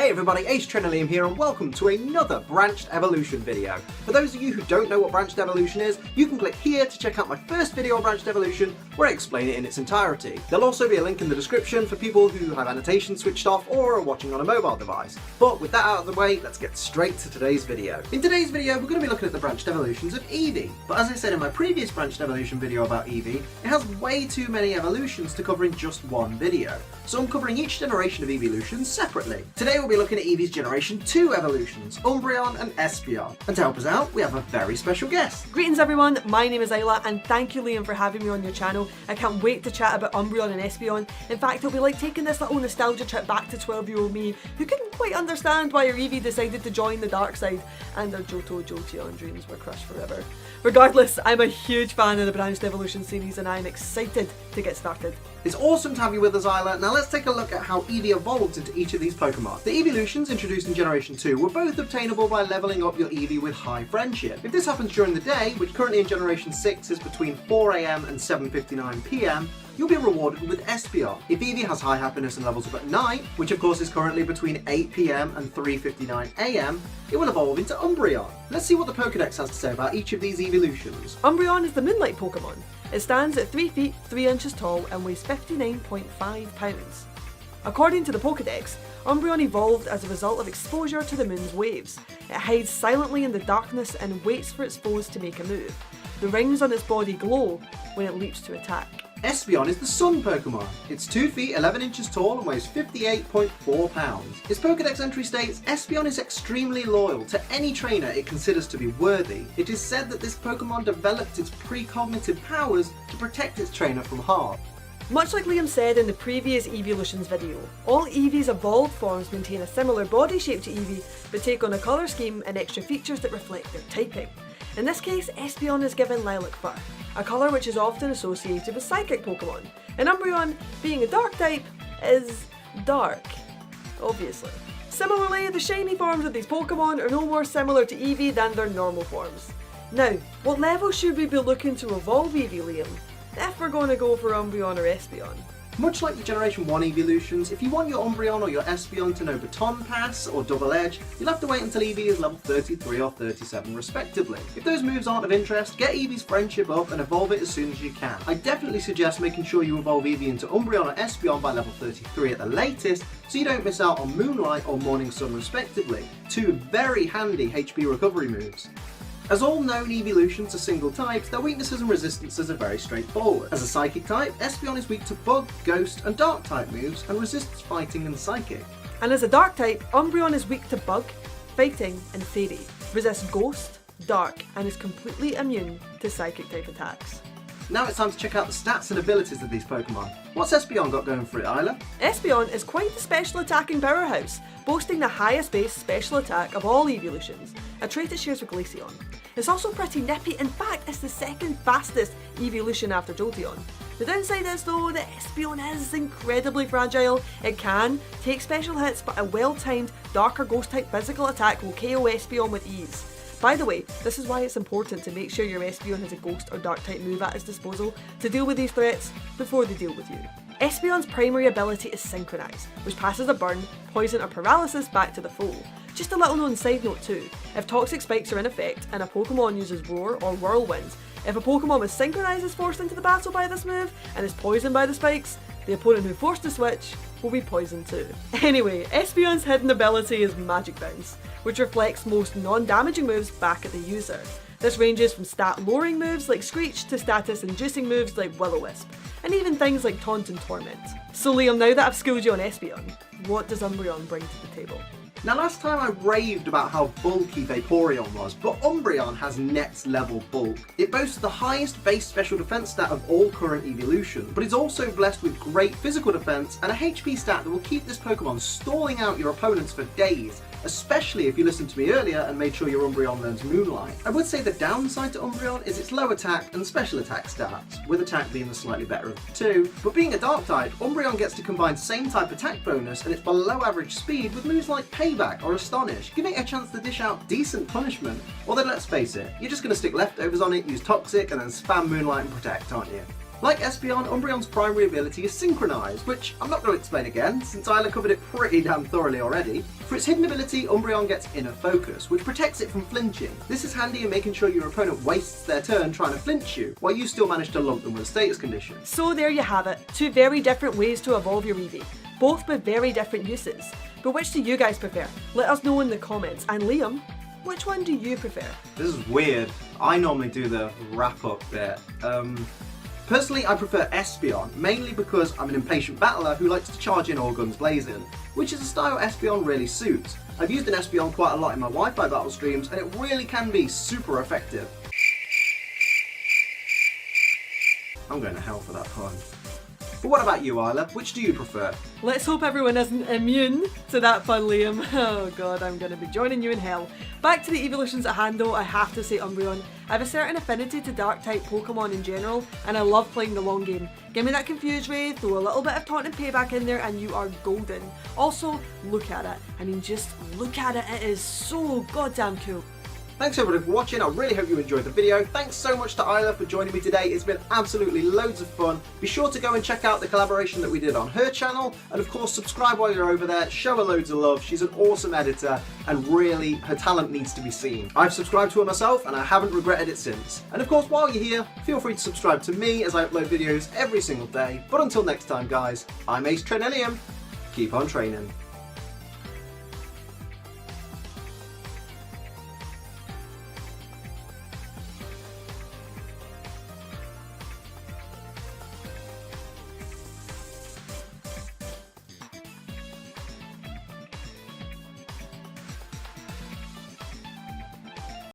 Hey everybody, Ace Trainer Liam here and welcome to another Branched Evolution video. For those of you who don't know what Branched Evolution is, you can click here to check out my first video on Branched Evolution where I explain it in its entirety. There'll also be a link in the description for people who have annotations switched off or are watching on a mobile device. But with that out of the way, let's get straight to today's video. In today's video, we're going to be looking at the Branched Evolutions of Eevee. But as I said in my previous Branched Evolution video about Eevee, it has way too many evolutions to cover in just one video. So I'm covering each generation of evolutions separately. Today we'll be looking at Eevee's Generation 2 evolutions, Umbreon and Espeon. And to help us out, we have a very special guest. Greetings everyone, my name is Isla and thank you Liam for having me on your channel. I can't wait to chat about Umbreon and Espeon. In fact, it'll be like taking this little nostalgia trip back to 12-year-old me who couldn't quite understand why Eevee decided to join the dark side and their Jolteon dreams were crushed forever. Regardless, I'm a huge fan of the Branched Evolution series and I'm excited to get started. It's awesome to have you with us, Isla. Now let's take a look at how Eevee evolved into each of these Pokemon. The evolutions introduced in Generation 2 were both obtainable by leveling up your Eevee with high friendship. If this happens during the day, which currently in Generation 6 is between 4 AM and 7:59 PM, you'll be rewarded with Espeon. If Eevee has high happiness and levels up at night, which of course is currently between 8 PM and 3:59 AM, it will evolve into Umbreon. Let's see what the Pokédex has to say about each of these evolutions. Umbreon is the Moonlight Pokemon. It stands at 3 feet 3 inches tall and weighs 59.5 pounds. According to the Pokédex, Umbreon evolved as a result of exposure to the moon's waves. It hides silently in the darkness and waits for its foes to make a move. The rings on its body glow when it leaps to attack. Espeon is the Sun Pokemon. It's 2 feet 11 inches tall and weighs 58.4 pounds. Its Pokédex entry states, Espeon is extremely loyal to any trainer it considers to be worthy. It is said that this Pokemon developed its precognitive powers to protect its trainer from harm. Much like Liam said in the previous Evolutions video, all Eevee's evolved forms maintain a similar body shape to Eevee, but take on a colour scheme and extra features that reflect their typing. In this case, Espeon is given lilac fur, a colour which is often associated with psychic Pokemon, and Umbreon, being a dark type, is dark, obviously. Similarly, the shiny forms of these Pokemon are no more similar to Eevee than their normal forms. Now, what level should we be looking to evolve Eevee, Liam, if we're going to go for Umbreon or Espeon? Much like the Generation 1 evolutions, if you want your Umbreon or your Espeon to know Baton Pass or Double Edge, you'll have to wait until Eevee is level 33 or 37 respectively. If those moves aren't of interest, get Eevee's friendship up and evolve it as soon as you can. I definitely suggest making sure you evolve Eevee into Umbreon or Espeon by level 33 at the latest, so you don't miss out on Moonlight or Morning Sun respectively, two very handy HP recovery moves. As all known evolutions are single types, their weaknesses and resistances are very straightforward. As a psychic type, Espeon is weak to bug, ghost and dark type moves and resists fighting and psychic. And as a dark type, Umbreon is weak to bug, fighting and fairy, resists ghost, dark and is completely immune to psychic type attacks. Now it's time to check out the stats and abilities of these Pokemon. What's Espeon got going for it, Isla? Espeon is quite the special attacking powerhouse, boasting the highest base special attack of all evolutions, a trait it shares with Glaceon. It's also pretty nippy, in fact it's the second fastest evolution after Jolteon. The downside is though that Espeon is incredibly fragile. It can take special hits, but a well-timed dark or ghost type physical attack will KO Espeon with ease. By the way, this is why it's important to make sure your Espeon has a ghost or dark type move at its disposal to deal with these threats before they deal with you. Espeon's primary ability is Synchronize, which passes a burn, poison or paralysis back to the foe. Just a little known side note too, if toxic spikes are in effect and a Pokemon uses Roar or Whirlwind, if a Pokemon with Synchronize is forced into the battle by this move and is poisoned by the spikes, the opponent who forced the switch will be poisoned too. Anyway, Espeon's hidden ability is Magic Bounce, which reflects most non-damaging moves back at the user. This ranges from stat-lowering moves like Screech to status-inducing moves like Will-O-Wisp, and even things like Taunt and Torment. So Liam, now that I've schooled you on Espeon, what does Umbreon bring to the table? Now last time I raved about how bulky Vaporeon was, but Umbreon has next level bulk. It boasts the highest base special defense stat of all current evolutions, but it's also blessed with great physical defense and a HP stat that will keep this Pokemon stalling out your opponents for days, especially if you listened to me earlier and made sure your Umbreon learns Moonlight. I would say the downside to Umbreon is its low attack and special attack stats, with attack being the slightly better of the two, but being a dark type, Umbreon gets to combine same type attack bonus and its below average speed with moves like Payback or Astonish, giving it a chance to dish out decent punishment. Although let's face it, you're just going to stick leftovers on it, use Toxic and then spam Moonlight and Protect, aren't you? Like Espeon, Umbreon's primary ability is Synchronise, which I'm not going to explain again, since Isla covered it pretty damn thoroughly already. For its hidden ability, Umbreon gets Inner Focus, which protects it from flinching. This is handy in making sure your opponent wastes their turn trying to flinch you, while you still manage to lump them with a status condition. So there you have it, 2 very different ways to evolve your Eevee, both with very different uses. But which do you guys prefer? Let us know in the comments. And Liam, which one do you prefer? This is weird. I normally do the wrap-up bit. Personally, I prefer Espeon, mainly because I'm an impatient battler who likes to charge in all guns blazing, which is a style Espeon really suits. I've used an Espeon quite a lot in my Wi-Fi battle streams, and it really can be super effective. I'm going to hell for that pun. But what about you, Isla? Which do you prefer? Let's hope everyone isn't immune to that fun, Liam. Oh god, I'm going to be joining you in hell. Back to the evolutions at hand though, I have to say Umbreon. I have a certain affinity to Dark-type Pokemon in general, and I love playing the long game. Give me that Confuse Ray, throw a little bit of Taunt and Payback in there, and you are golden. Also, look at it. I mean, just look at it. It is so goddamn cool. Thanks everybody for watching, I really hope you enjoyed the video. Thanks so much to Isla for joining me today, it's been absolutely loads of fun. Be sure to go and check out the collaboration that we did on her channel, and of course subscribe while you're over there, show her loads of love, she's an awesome editor, and really, her talent needs to be seen. I've subscribed to her myself, and I haven't regretted it since. And of course, while you're here, feel free to subscribe to me as I upload videos every single day. But until next time guys, I'm Ace Trenillium, keep on training.